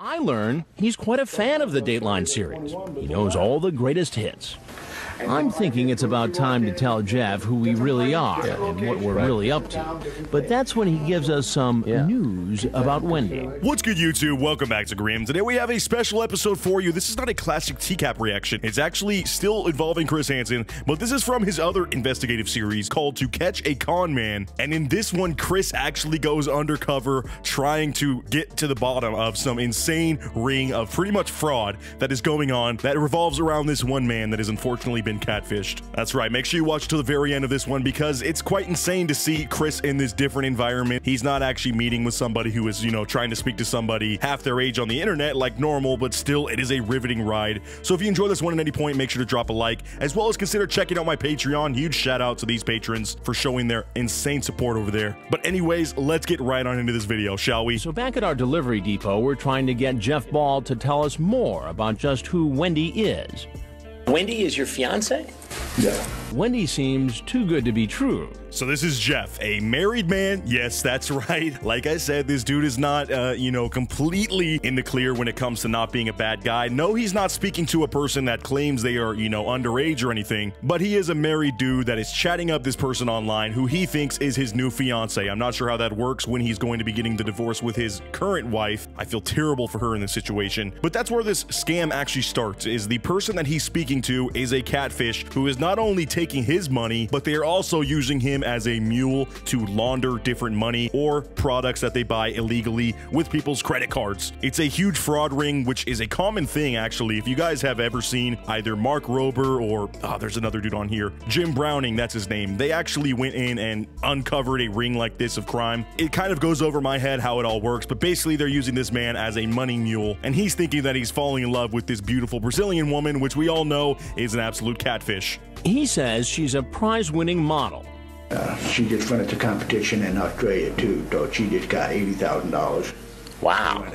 I learn he's quite a fan of the Dateline series. He knows all the greatest hits. I'm thinking it's about time to tell Jeff who we really are and what we're really up to. But that's when he gives us some news about Wendy. What's good, YouTube? Welcome back to Grimm. Today we have a special episode for you. This is not a classic TCAP reaction. It's actually still involving Chris Hansen, but this is from his other investigative series called To Catch a Con Man. And in this one, Chris actually goes undercover trying to get to the bottom of some insane ring of pretty much fraud that is going on that revolves around this one man that has unfortunately been catfished. That's right, make sure you watch to the very end of this one because it's quite insane to see Chris in this different environment. He's not actually meeting with somebody who is, trying to speak to somebody half their age on the internet like normal, but still it is a riveting ride. So if you enjoy this one at any point, make sure to drop a like, as well as consider checking out my Patreon. Huge shout out to these patrons for showing their insane support over there. But anyways, let's get right on into this video, shall we? So back at our delivery depot, we're trying to get Jeff Ball to tell us more about just who Wendy is. Wendy is your fiance? Yeah. Wendy seems too good to be true. So this is Jeff, a married man. Yes, that's right. Like I said, this dude is not, completely in the clear when it comes to not being a bad guy. No, he's not speaking to a person that claims they are, underage or anything, but he is a married dude that is chatting up this person online who he thinks is his new fiance. I'm not sure how that works when he's going to be getting the divorce with his current wife. I feel terrible for her in this situation, but that's where this scam actually starts, is the person that he's speaking to is a catfish who is not only taking his money, but they are also using him as a mule to launder different money or products that they buy illegally with people's credit cards. It's a huge fraud ring, which is a common thing actually. If you guys have ever seen either Mark Rober or there's another dude on here, Jim Browning, that's his name, they actually went in and uncovered a ring like this of crime. It kind of goes over my head how it all works, but basically they're using this man as a money mule, and he's thinking that he's falling in love with this beautiful Brazilian woman, which we all know is an absolute catfish. He says she's a prize-winning model. She just finished a competition in Australia too, so she just got $80,000. Wow.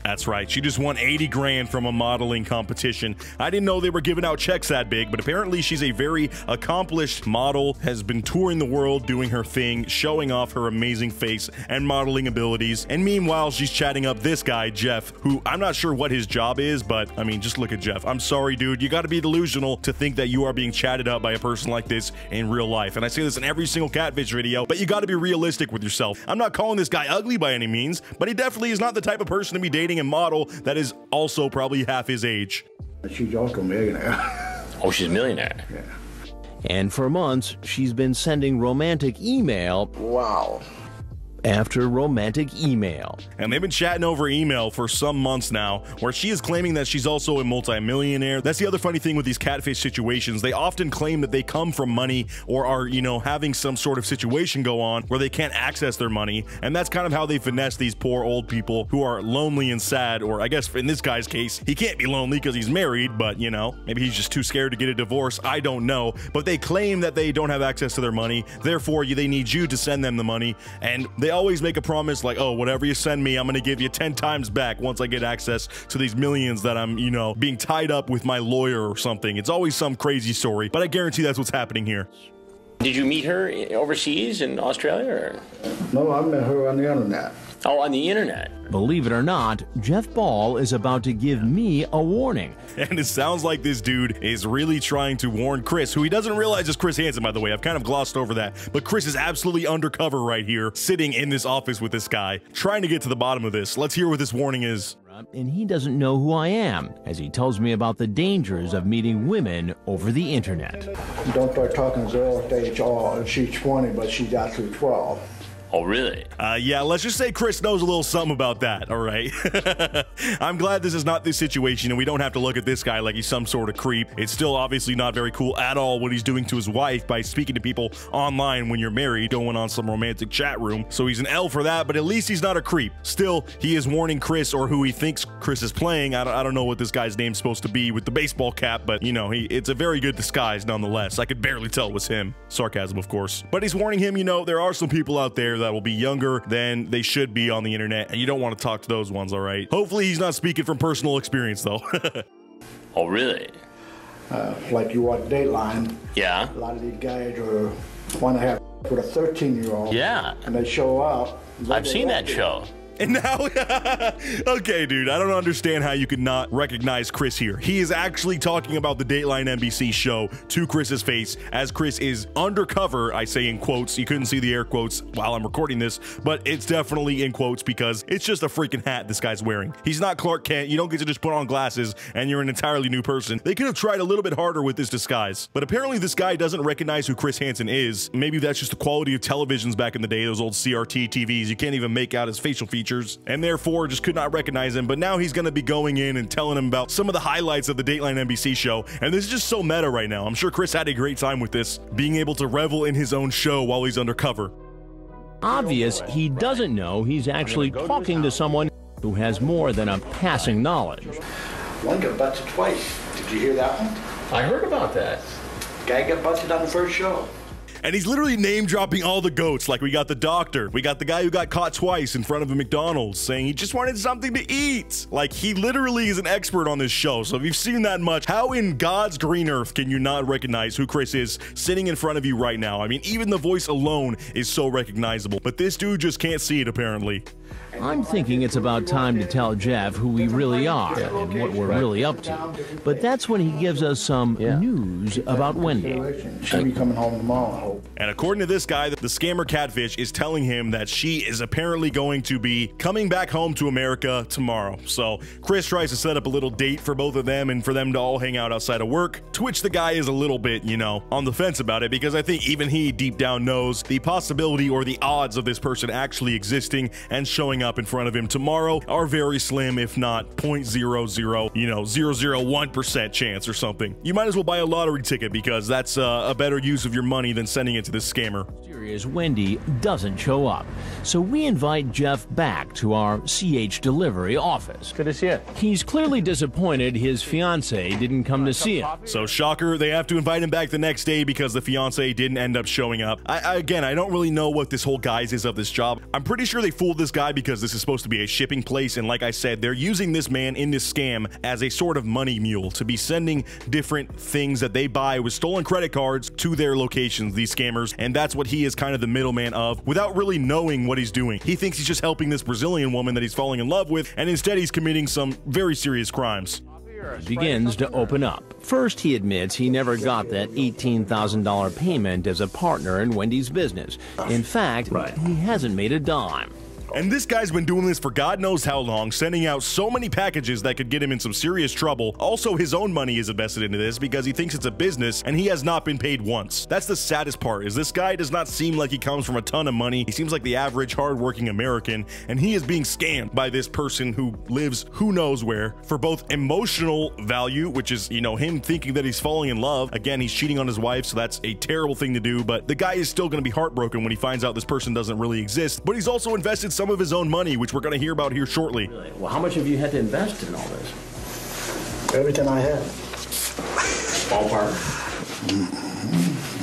That's right, she just won 80 grand from a modeling competition. I didn't know they were giving out checks that big, but apparently she's a very accomplished model, has been touring the world doing her thing, showing off her amazing face and modeling abilities. And meanwhile, she's chatting up this guy, Jeff, who I'm not sure what his job is, but I mean, just look at Jeff. I'm sorry, dude, you gotta be delusional to think that you are being chatted up by a person like this in real life. And I say this in every single catfish video, but you gotta be realistic with yourself. I'm not calling this guy ugly by any means, but he definitely is not the type of person to be dating a model that is also probably half his age. She's also a millionaire. Oh, she's a millionaire. Yeah. And for months, she's been sending romantic email. Wow. After romantic email. And they've been chatting over email for some months now, where she is claiming that she's also a multi-millionaire. That's the other funny thing with these catfish situations. They often claim that they come from money or are, having some sort of situation go on where they can't access their money. And that's kind of how they finesse these poor old people who are lonely and sad, or I guess in this guy's case, he can't be lonely because he's married, but maybe he's just too scared to get a divorce. I don't know. But they claim that they don't have access to their money. Therefore, they need you to send them the money. And they always make a promise like, oh, whatever you send me, I'm gonna give you 10 times back once I get access to these millions that I'm, being tied up with my lawyer or something. It's always some crazy story, but I guarantee that's what's happening here. Did you meet her overseas in Australia? Or? No, I met her on the internet. Oh, on the internet. Believe it or not, Jeff Ball is about to give me a warning. And it sounds like this dude is really trying to warn Chris, who he doesn't realize is Chris Hansen, by the way. I've kind of glossed over that. But Chris is absolutely undercover right here, sitting in this office with this guy, trying to get to the bottom of this. Let's hear what this warning is. And he doesn't know who I am, as he tells me about the dangers of meeting women over the internet. Don't start talking girls age all. She's 20, but she's actually 12. Oh, really? Yeah, let's just say Chris knows a little something about that, all right? I'm glad this is not this situation, and we don't have to look at this guy like he's some sort of creep. It's still obviously not very cool at all what he's doing to his wife by speaking to people online when you're married, going on some romantic chat room. So he's an L for that, but at least he's not a creep. Still, he is warning Chris, or who he thinks Chris is playing. I don't know what this guy's name's supposed to be with the baseball cap, but, it's a very good disguise nonetheless. I could barely tell it was him. Sarcasm, of course. But he's warning him, there are some people out there that will be younger than they should be on the internet, and you don't want to talk to those ones, all right? Hopefully he's not speaking from personal experience, though. Oh, really? Like you watch Dateline. Yeah. A lot of these guys want to have with a 13-year-old. Yeah. And they show up. I've seen that show. And now, okay, dude, I don't understand how you could not recognize Chris here. He is actually talking about the Dateline NBC show to Chris's face as Chris is undercover. I say in quotes. You couldn't see the air quotes while I'm recording this, but it's definitely in quotes because it's just a freaking hat this guy's wearing. He's not Clark Kent. You don't get to just put on glasses and you're an entirely new person. They could have tried a little bit harder with this disguise, but apparently this guy doesn't recognize who Chris Hansen is. Maybe that's just the quality of televisions back in the day, those old CRT TVs. You can't even make out his facial features, and therefore just could not recognize him. But now he's going to be going in and telling him about some of the highlights of the Dateline NBC show, and this is just so meta right now. I'm sure Chris had a great time with this, being able to revel in his own show while he's undercover. Obvious he doesn't know he's actually talking to someone who has more than a passing knowledge. One got busted twice. Did you hear that one? I heard about that. Guy got busted on the first show. And he's literally name dropping all the goats. Like, we got the doctor, we got the guy who got caught twice in front of a McDonald's saying he just wanted something to eat. Like, he literally is an expert on this show. So if you've seen that much, how in God's green earth can you not recognize who Chris is sitting in front of you right now? I mean, even the voice alone is so recognizable, but this dude just can't see it apparently. I'm thinking it's about time to tell Jeff who we really are and what we're really up to. But that's when he gives us some news about Wendy. She'll be coming home tomorrow, I hope. And according to this guy, the scammer Catfish is telling him that she is apparently going to be coming back home to America tomorrow. So Chris tries to set up a little date for both of them and for them to all hang out outside of work, to which the guy is a little bit, you know, on the fence about it, because I think even he deep down knows the possibility or the odds of this person actually existing and showing up in front of him tomorrow are very slim, if not 0.00, you know, 001% chance or something. You might as well buy a lottery ticket because that's a better use of your money than sending it to this scammer. Mysterious Wendy doesn't show up, so we invite Jeff back to our CH delivery office. Good to see you. He's clearly disappointed his fiancée didn't come to see him. So shocker, they have to invite him back the next day because the fiancé didn't end up showing up. Again, I don't really know what this whole guise is of this job. I'm pretty sure they fooled this guy because this is supposed to be a shipping place, and like I said, they're using this man in this scam as a sort of money mule to be sending different things that they buy with stolen credit cards to their locations, these scammers, and that's what he is kind of the middleman of without really knowing what he's doing. He thinks he's just helping this Brazilian woman that he's falling in love with, and instead he's committing some very serious crimes. He begins to open up. First, he admits he never got that $18,000 payment as a partner in Wendy's business. In fact, he hasn't made a dime. And this guy's been doing this for God knows how long, sending out so many packages that could get him in some serious trouble. Also, his own money is invested into this because he thinks it's a business and he has not been paid once. That's the saddest part, is this guy does not seem like he comes from a ton of money. He seems like the average hardworking American, and he is being scammed by this person who lives who knows where for both emotional value, which is, you know, him thinking that he's falling in love. Again, he's cheating on his wife, so that's a terrible thing to do, but the guy is still going to be heartbroken when he finds out this person doesn't really exist. But he's also invested some of his own money, which we're going to hear about here shortly. Well, how much have you had to invest in all this? Everything I had. Ballpark?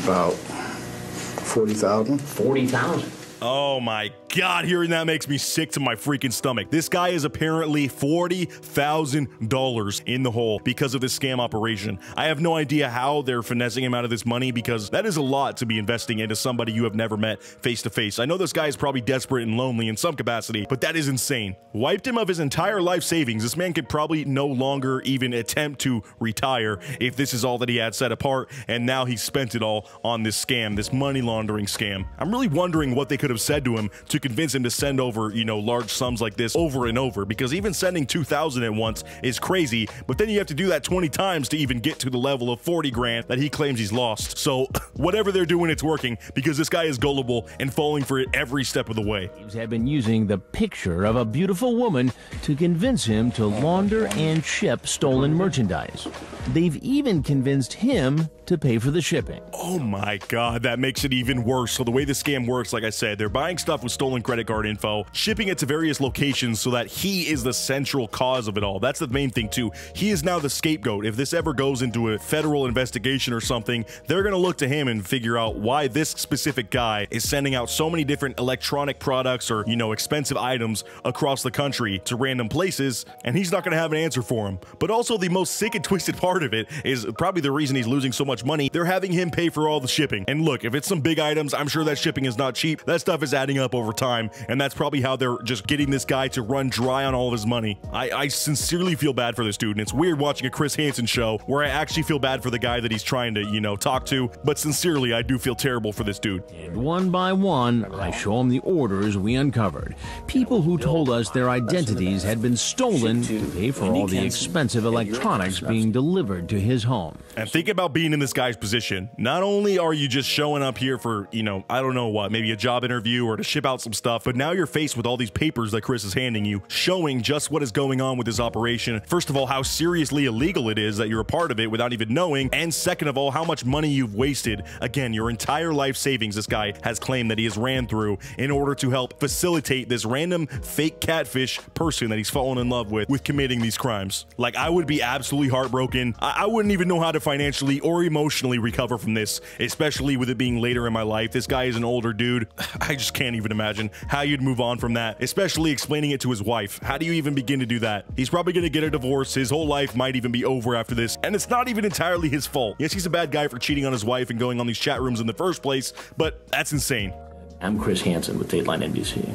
About 40,000. 40,000. Oh my God, hearing that makes me sick to my freaking stomach. This guy is apparently $40,000 in the hole because of this scam operation. I have no idea how they're finessing him out of this money, because that is a lot to be investing into somebody you have never met face to face. I know this guy is probably desperate and lonely in some capacity, but that is insane. Wiped him of his entire life savings. This man could probably no longer even attempt to retire if this is all that he had set apart, and now he's spent it all on this scam, this money laundering scam. I'm really wondering what they could have said to him to convince him to send over, you know, large sums like this over and over, because even sending 2,000 at once is crazy, but then you have to do that 20 times to even get to the level of 40 grand that he claims he's lost. So whatever they're doing, it's working, because this guy is gullible and falling for it every step of the way. Thieves have been using the picture of a beautiful woman to convince him to launder and ship stolen merchandise. They've even convinced him to pay for the shipping. Oh my God, that makes it even worse. So the way the scam works, like I said, they're buying stuff with stolen credit card info, shipping it to various locations so that he is the central cause of it all. That's the main thing too. He is now the scapegoat. If this ever goes into a federal investigation or something, they're gonna look to him and figure out why this specific guy is sending out so many different electronic products or, you know, expensive items across the country to random places, and he's not gonna have an answer for him. But also, the most sick and twisted part part of it is probably the reason he's losing so much money. They're having him pay for all the shipping. And look, if it's some big items, I'm sure that shipping is not cheap. That stuff is adding up over time, and that's probably how they're just getting this guy to run dry on all of his money. I sincerely feel bad for this dude, and it's weird watching a Chris Hansen show where I actually feel bad for the guy that he's trying to, you know, talk to, but sincerely, I do feel terrible for this dude. And one by one, I show him the orders we uncovered. People who told us their identities had been stolen to pay for all the expensive electronics being delivered to his home. And think about being in this guy's position. Not only are you just showing up here for, you know, I don't know what, maybe a job interview or to ship out some stuff, but now you're faced with all these papers that Chris is handing you, showing just what is going on with this operation. First of all, how seriously illegal it is that you're a part of it without even knowing, and second of all, how much money you've wasted. Again, your entire life savings this guy has claimed that he has ran through in order to help facilitate this random fake catfish person that he's fallen in love with committing these crimes. Like, I would be absolutely heartbroken. I wouldn't even know how to financially or emotionally recover from this, especially with it being later in my life. This guy is an older dude. I just can't even imagine how you'd move on from that, especially explaining it to his wife. How do you even begin to do that? He's probably going to get a divorce. His whole life might even be over after this, and it's not even entirely his fault. Yes, he's a bad guy for cheating on his wife and going on these chat rooms in the first place, but that's insane. I'm Chris Hansen with Dateline NBC.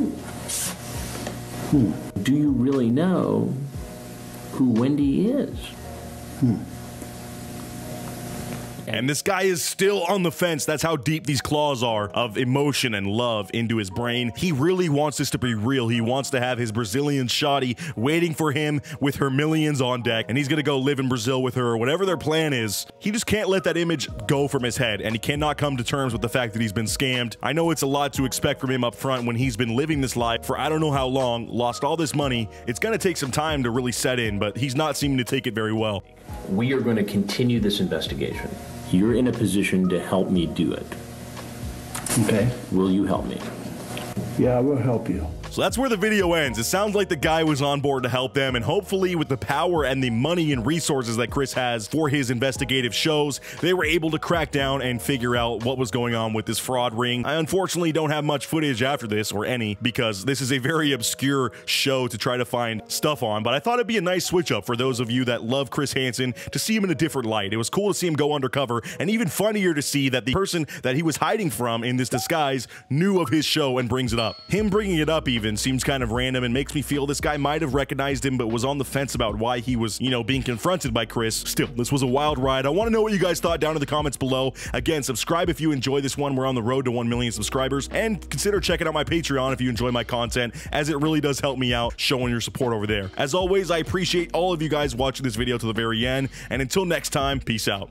Do you really know who Wendy is? And this guy is still on the fence. That's how deep these claws are of emotion and love into his brain. He really wants this to be real. He wants to have his Brazilian shawty waiting for him with her millions on deck, and he's gonna go live in Brazil with her or whatever their plan is. He just can't let that image go from his head, and he cannot come to terms with the fact that he's been scammed. I know it's a lot to expect from him up front when he's been living this life for I don't know how long, lost all this money. It's gonna take some time to really set in, but he's not seeming to take it very well. We are going to continue this investigation. You're in a position to help me do it. Okay. Will you help me? Yeah, I will help you. So that's where the video ends. It sounds like the guy was on board to help them, and hopefully with the power and the money and resources that Chris has for his investigative shows, they were able to crack down and figure out what was going on with this fraud ring. I unfortunately don't have much footage after this, or any, because this is a very obscure show to try to find stuff on, but I thought it'd be a nice switch up for those of you that love Chris Hansen to see him in a different light. It was cool to see him go undercover, and even funnier to see that the person that he was hiding from in this disguise knew of his show and brings it up. Him bringing it up even seems kind of random and makes me feel this guy might have recognized him but was on the fence about why he was, you know, being confronted by Chris. Still, this was a wild ride. I want to know what you guys thought down in the comments below. Again, subscribe if you enjoy this one. We're on the road to 1 million subscribers, and consider checking out my Patreon if you enjoy my content, as it really does help me out showing your support over there. As always, I appreciate all of you guys watching this video to the very end, and until next time, peace out.